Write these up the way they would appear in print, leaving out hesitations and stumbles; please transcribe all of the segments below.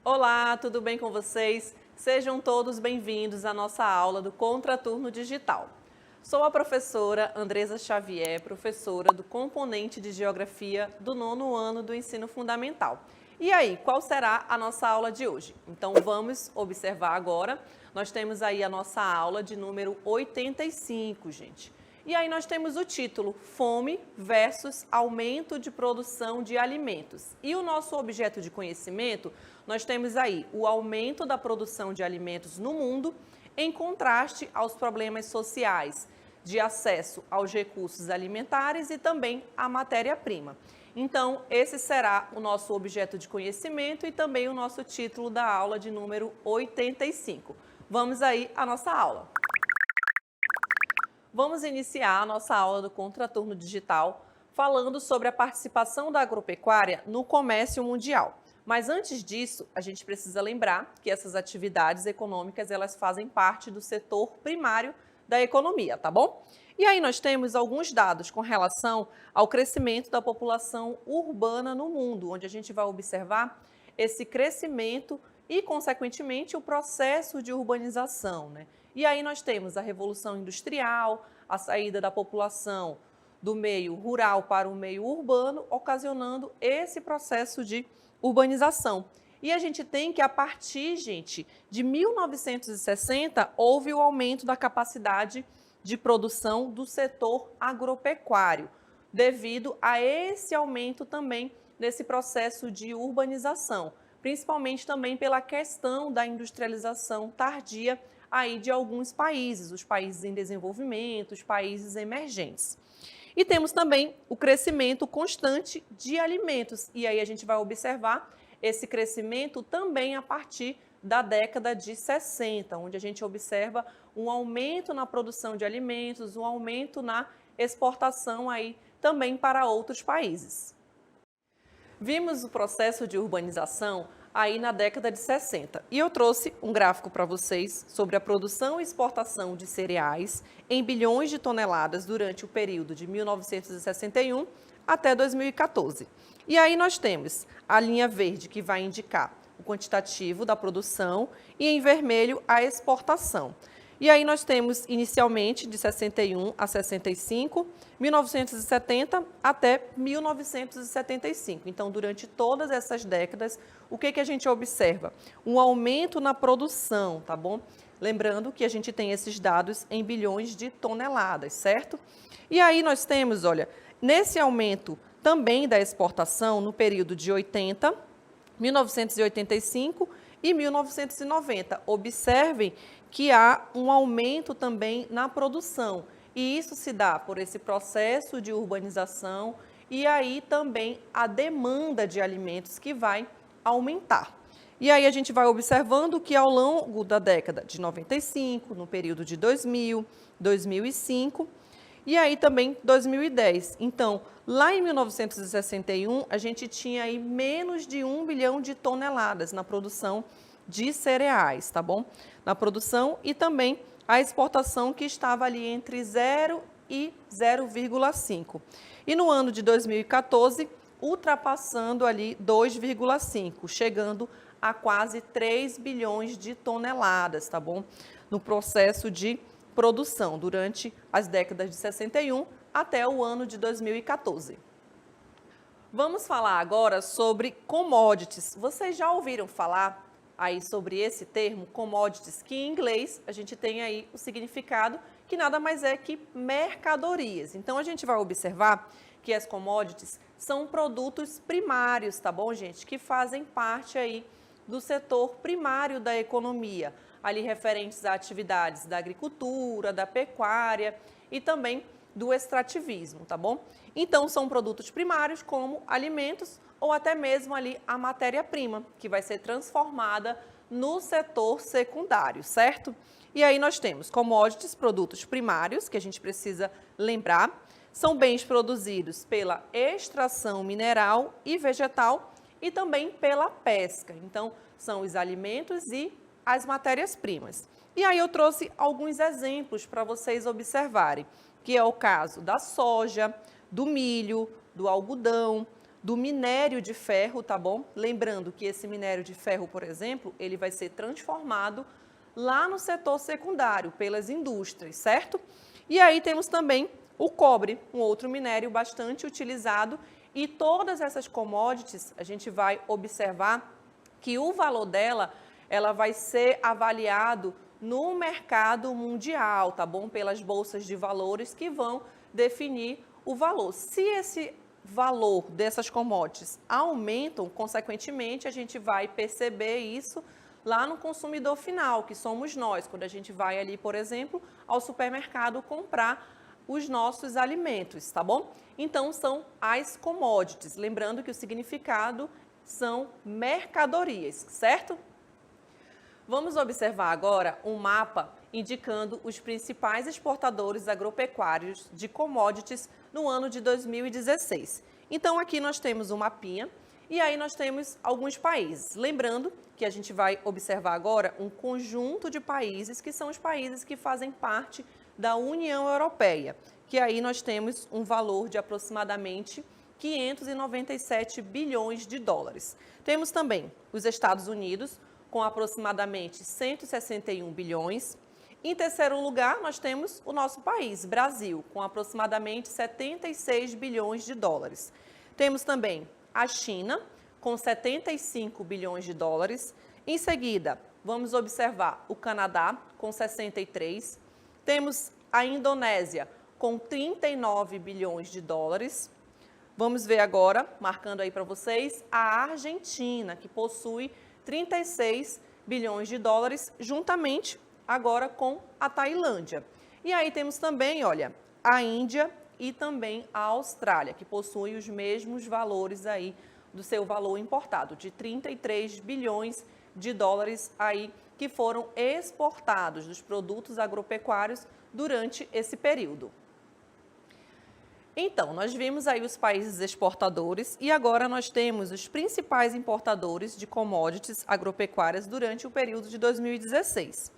Olá, tudo bem com vocês? Sejam todos bem-vindos à nossa aula do Contraturno Digital. Sou a professora Andresa Xavier, professora do componente de Geografia do 9º ano do Ensino Fundamental. E aí, qual será a nossa aula de hoje? Então, vamos observar agora. Nós temos aí a nossa aula de número 85, gente. E aí nós temos o título Fome versus Aumento de Produção de Alimentos. E o nosso objeto de conhecimento, nós temos aí o aumento da produção de alimentos no mundo em contraste aos problemas sociais de acesso aos recursos alimentares e também à matéria-prima. Então, esse será o nosso objeto de conhecimento e também o nosso título da aula de número 85. Vamos aí à nossa aula. Vamos iniciar a nossa aula do Contraturno Digital falando sobre a participação da agropecuária no comércio mundial. Mas antes disso, a gente precisa lembrar que essas atividades econômicas, elas fazem parte do setor primário da economia, tá bom? E aí nós temos alguns dados com relação ao crescimento da população urbana no mundo, onde a gente vai observar esse crescimento e, consequentemente, o processo de urbanização, né? E aí nós temos a Revolução Industrial, a saída da população do meio rural para o meio urbano, ocasionando esse processo de urbanização. E a gente tem que, a partir, gente, de 1960, houve o aumento da capacidade de produção do setor agropecuário, devido a esse aumento também desse processo de urbanização, principalmente também pela questão da industrialização tardia aí de alguns países, os países em desenvolvimento, os países emergentes. E temos também o crescimento constante de alimentos, e aí a gente vai observar esse crescimento também a partir da década de 60, onde a gente observa um aumento na produção de alimentos, um aumento na exportação aí também para outros países. Vimos o processo de urbanização aí na década de 60. E eu trouxe um gráfico para vocês sobre a produção e exportação de cereais em bilhões de toneladas durante o período de 1961 até 2014. E aí nós temos a linha verde, que vai indicar o quantitativo da produção, e em vermelho a exportação. E aí nós temos inicialmente de 61 a 65, 1970 até 1975. Então, durante todas essas décadas, o que a gente observa? Um aumento na produção, tá bom? Lembrando que a gente tem esses dados em bilhões de toneladas, certo? E aí nós temos, olha, nesse aumento também da exportação no período de 80, 1985 e 1990. Observem que há um aumento também na produção, e isso se dá por esse processo de urbanização e aí também a demanda de alimentos que vai aumentar. E aí a gente vai observando que ao longo da década de 95, no período de 2000, 2005 e aí também 2010. Então, lá em 1961, a gente tinha aí menos de 1 bilhão de toneladas na produção de cereais, tá bom? Na produção e também a exportação, que estava ali entre 0 e 0,5. E no ano de 2014, ultrapassando ali 2,5, chegando a quase 3 bilhões de toneladas, tá bom? No processo de produção, durante as décadas de 61 até o ano de 2014. Vamos falar agora sobre commodities. Vocês já ouviram falar aí sobre esse termo, commodities, que em inglês a gente tem aí o significado que nada mais é que mercadorias. Então, a gente vai observar que as commodities são produtos primários, tá bom, gente? Que fazem parte aí do setor primário da economia, ali referentes a atividades da agricultura, da pecuária e também do extrativismo, tá bom? Então, são produtos primários como alimentos ou até mesmo ali a matéria-prima, que vai ser transformada no setor secundário, certo? E aí nós temos commodities, produtos primários, que a gente precisa lembrar, são bens produzidos pela extração mineral e vegetal e também pela pesca. Então, são os alimentos e as matérias-primas. E aí eu trouxe alguns exemplos para vocês observarem, que é o caso da soja, do milho, do algodão, do minério de ferro, tá bom? Lembrando que esse minério de ferro, por exemplo, ele vai ser transformado lá no setor secundário, pelas indústrias, certo? E aí temos também o cobre, um outro minério bastante utilizado, e todas essas commodities, a gente vai observar que o valor dela, ela vai ser avaliado no mercado mundial, tá bom? Pelas bolsas de valores que vão definir o valor. Se esse valor dessas commodities aumentam, consequentemente, a gente vai perceber isso lá no consumidor final, que somos nós, quando a gente vai ali, por exemplo, ao supermercado comprar os nossos alimentos, tá bom? Então, são as commodities. Lembrando que o significado são mercadorias, certo? Vamos observar agora um mapa indicando os principais exportadores agropecuários de commodities no ano de 2016. Então, aqui nós temos um mapinha e aí nós temos alguns países. Lembrando que a gente vai observar agora um conjunto de países que são os países que fazem parte da União Europeia, que aí nós temos um valor de aproximadamente 597 bilhões de dólares. Temos também os Estados Unidos, com aproximadamente 161 bilhões. Em terceiro lugar, nós temos o nosso país, Brasil, com aproximadamente 76 bilhões de dólares. Temos também a China, com 75 bilhões de dólares. Em seguida, vamos observar o Canadá, com 63. Temos a Indonésia, com 39 bilhões de dólares. Vamos ver agora, marcando aí para vocês, a Argentina, que possui 36 bilhões de dólares, juntamente agora com a Tailândia. E aí temos também, olha, a Índia e também a Austrália, que possuem os mesmos valores aí do seu valor importado, de 33 bilhões de dólares aí que foram exportados dos produtos agropecuários durante esse período. Então, nós vimos aí os países exportadores e agora nós temos os principais importadores de commodities agropecuárias durante o período de 2016.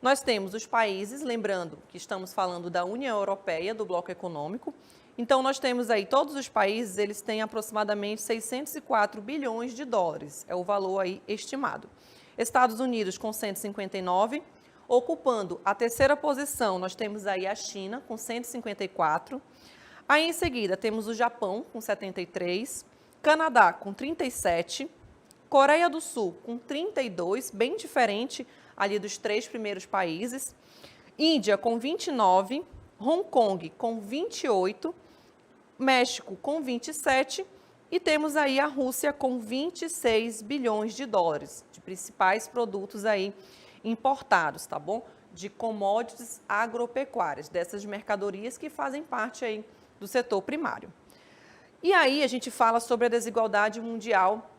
Nós temos os países, lembrando que estamos falando da União Europeia, do bloco econômico. Então, nós temos aí todos os países, eles têm aproximadamente 604 bilhões de dólares, é o valor aí estimado. Estados Unidos com 159, ocupando a terceira posição, nós temos aí a China com 154. Aí, em seguida, temos o Japão, com 73, Canadá, com 37, Coreia do Sul, com 32, bem diferente ali dos três primeiros países, Índia, com 29, Hong Kong, com 28, México, com 27, e temos aí a Rússia, com 26 bilhões de dólares, de principais produtos aí importados, tá bom? De commodities agropecuárias, dessas mercadorias que fazem parte aí do setor primário. E aí a gente fala sobre a desigualdade mundial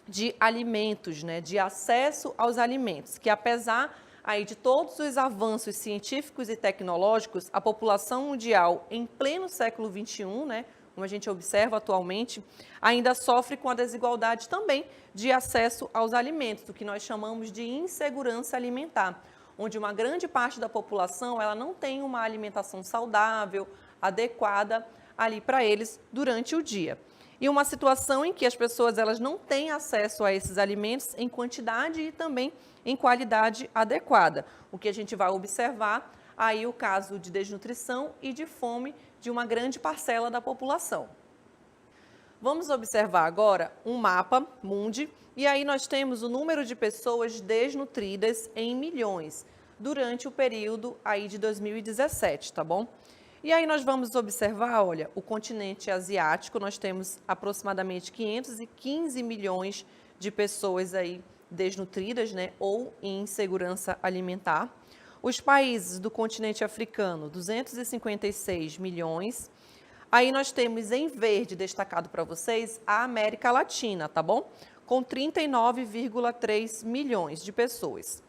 de alimentos, né, de acesso aos alimentos, que apesar aí de todos os avanços científicos e tecnológicos, a população mundial em pleno século XXI, né, como a gente observa atualmente, ainda sofre com a desigualdade também de acesso aos alimentos, o que nós chamamos de insegurança alimentar, onde uma grande parte da população ela não tem uma alimentação saudável, adequada ali para eles durante o dia. E uma situação em que as pessoas elas não têm acesso a esses alimentos em quantidade e também em qualidade adequada, o que a gente vai observar aí o caso de desnutrição e de fome de uma grande parcela da população. Vamos observar agora um mapa mundi e aí nós temos o número de pessoas desnutridas em milhões durante o período aí de 2017, tá bom? E aí nós vamos observar, olha, o continente asiático, nós temos aproximadamente 515 milhões de pessoas aí desnutridas, né, ou em insegurança alimentar. Os países do continente africano, 256 milhões. Aí nós temos em verde destacado para vocês a América Latina, tá bom? Com 39,3 milhões de pessoas.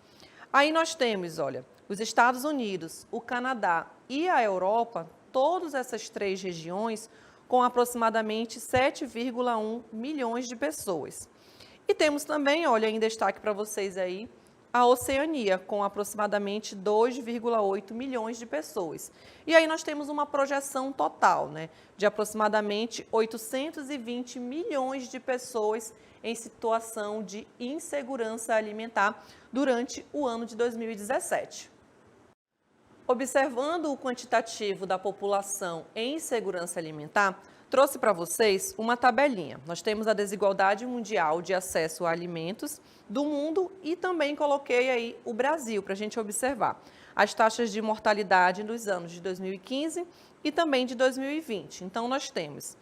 Aí nós temos, olha, os Estados Unidos, o Canadá e a Europa, todas essas três regiões, com aproximadamente 7,1 milhões de pessoas. E temos também, olha, em destaque para vocês aí, a Oceania, com aproximadamente 2,8 milhões de pessoas. E aí nós temos uma projeção total, né, de aproximadamente 820 milhões de pessoas em situação de insegurança alimentar durante o ano de 2017. Observando o quantitativo da população em insegurança alimentar, trouxe para vocês uma tabelinha. Nós temos a desigualdade mundial de acesso a alimentos do mundo e também coloquei aí o Brasil para a gente observar as taxas de mortalidade nos anos de 2015 e também de 2020. Então, nós temos,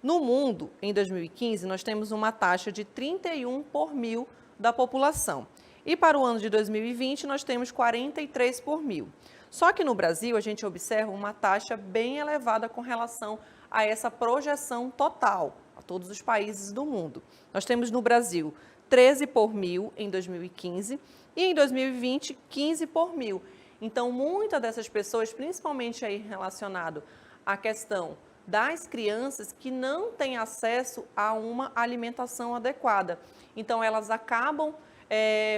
no mundo, em 2015, nós temos uma taxa de 31 por mil da população. E para o ano de 2020, nós temos 43 por mil. Só que no Brasil, a gente observa uma taxa bem elevada com relação a essa projeção total, a todos os países do mundo. Nós temos no Brasil 13 por mil em 2015 e em 2020, 15 por mil. Então, muitas dessas pessoas, principalmente aí relacionado à questão das crianças que não têm acesso a uma alimentação adequada. Então, elas acabam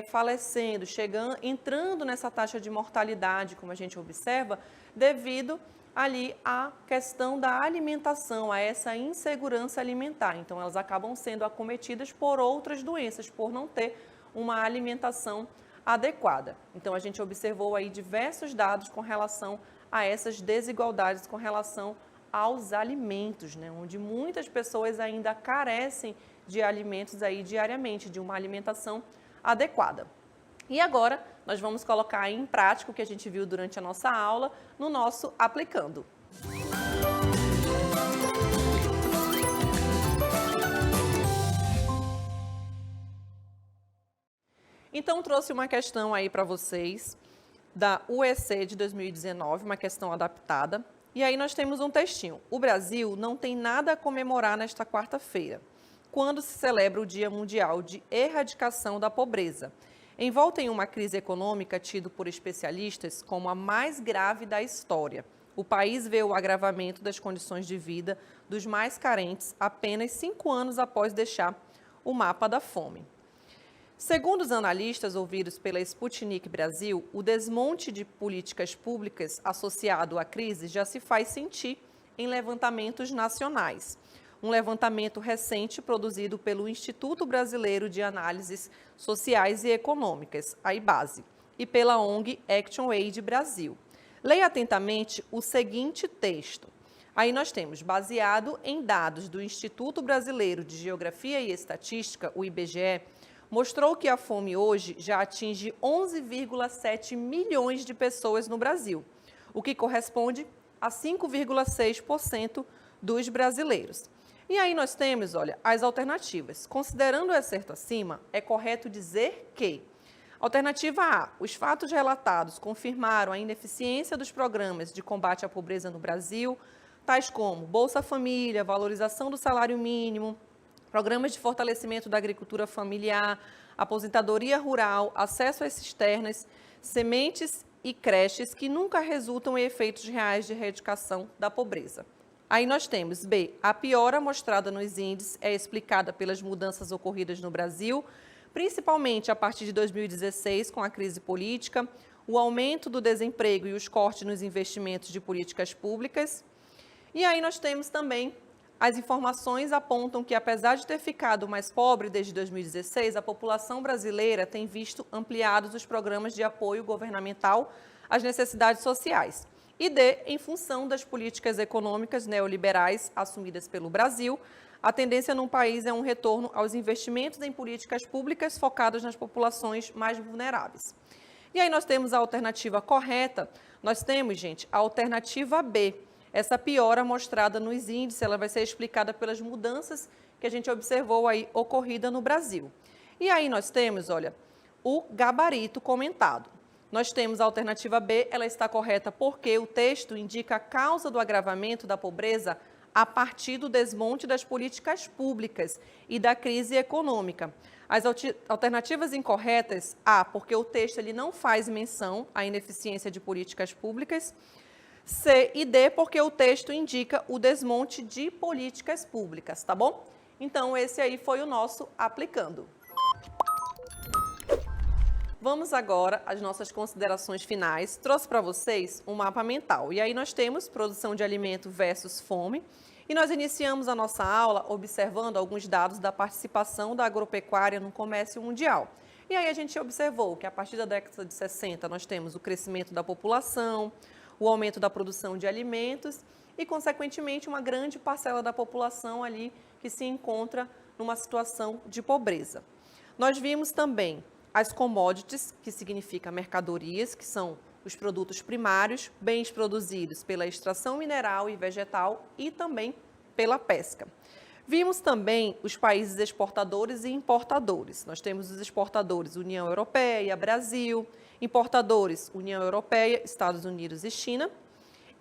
falecendo, entrando nessa taxa de mortalidade, como a gente observa, devido ali à questão da alimentação, a essa insegurança alimentar. Então, elas acabam sendo acometidas por outras doenças, por não ter uma alimentação adequada. Então, a gente observou aí diversos dados com relação a essas desigualdades com relação aos alimentos, né? Onde muitas pessoas ainda carecem de alimentos aí diariamente, de uma alimentação adequada. E agora, nós vamos colocar em prática o que a gente viu durante a nossa aula no nosso Aplicando. Então, trouxe uma questão aí para vocês da UEC de 2019, uma questão adaptada. E aí nós temos um textinho. O Brasil não tem nada a comemorar nesta quarta-feira, quando se celebra o Dia Mundial de Erradicação da Pobreza, envolta em uma crise econômica tido por especialistas como a mais grave da história. O país vê o agravamento das condições de vida dos mais carentes apenas 5 anos após deixar o mapa da fome. Segundo os analistas ouvidos pela Sputnik Brasil, o desmonte de políticas públicas associado à crise já se faz sentir em levantamentos nacionais. Um levantamento recente produzido pelo Instituto Brasileiro de Análises Sociais e Econômicas, a IBASE, e pela ONG Action Aid Brasil. Leia atentamente o seguinte texto. Aí nós temos, baseado em dados do Instituto Brasileiro de Geografia e Estatística, o IBGE, mostrou que a fome hoje já atinge 11,7 milhões de pessoas no Brasil, o que corresponde a 5,6% dos brasileiros. E aí nós temos, olha, as alternativas. Considerando o excerto acima, é correto dizer que: alternativa A, os fatos relatados confirmaram a ineficiência dos programas de combate à pobreza no Brasil, tais como Bolsa Família, valorização do salário mínimo, programas de fortalecimento da agricultura familiar, aposentadoria rural, acesso às cisternas, sementes e creches que nunca resultam em efeitos reais de erradicação da pobreza. Aí nós temos B, a piora mostrada nos índices é explicada pelas mudanças ocorridas no Brasil, principalmente a partir de 2016, com a crise política, o aumento do desemprego e os cortes nos investimentos de políticas públicas. E aí nós temos também as informações apontam que, apesar de ter ficado mais pobre desde 2016, a população brasileira tem visto ampliados os programas de apoio governamental às necessidades sociais. E D, em função das políticas econômicas neoliberais assumidas pelo Brasil, a tendência no país é um retorno aos investimentos em políticas públicas focadas nas populações mais vulneráveis. E aí nós temos a alternativa correta, nós temos, gente, a alternativa B. Essa piora mostrada nos índices, ela vai ser explicada pelas mudanças que a gente observou aí ocorrida no Brasil. E aí nós temos, olha, o gabarito comentado. Nós temos a alternativa B, ela está correta porque o texto indica a causa do agravamento da pobreza a partir do desmonte das políticas públicas e da crise econômica. As alternativas incorretas, A, porque o texto ele não faz menção à ineficiência de políticas públicas, C e D, porque o texto indica o desmonte de políticas públicas, tá bom? Então, esse aí foi o nosso Aplicando. Vamos agora às nossas considerações finais. Trouxe para vocês um mapa mental. E aí nós temos produção de alimento versus fome. E nós iniciamos a nossa aula observando alguns dados da participação da agropecuária no comércio mundial. E aí a gente observou que a partir da década de 60 nós temos o crescimento da população, o aumento da produção de alimentos e, consequentemente, uma grande parcela da população ali que se encontra numa situação de pobreza. Nós vimos também as commodities, que significa mercadorias, que são os produtos primários, bens produzidos pela extração mineral e vegetal e também pela pesca. Vimos também os países exportadores e importadores. Nós temos os exportadores União Europeia, Brasil, importadores União Europeia, Estados Unidos e China.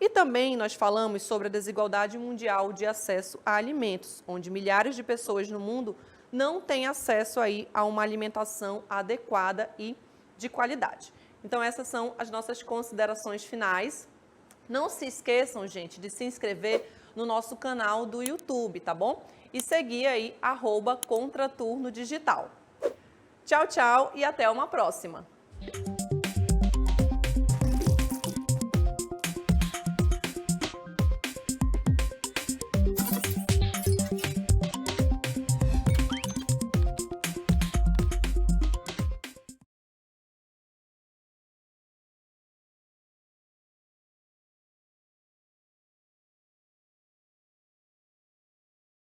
E também nós falamos sobre a desigualdade mundial de acesso a alimentos, onde milhares de pessoas no mundo não têm acesso aí a uma alimentação adequada e de qualidade. Então, essas são as nossas considerações finais. Não se esqueçam, gente, de se inscrever no nosso canal do YouTube, tá bom? E seguir aí, @Contraturno Digital. Tchau, tchau e até uma próxima!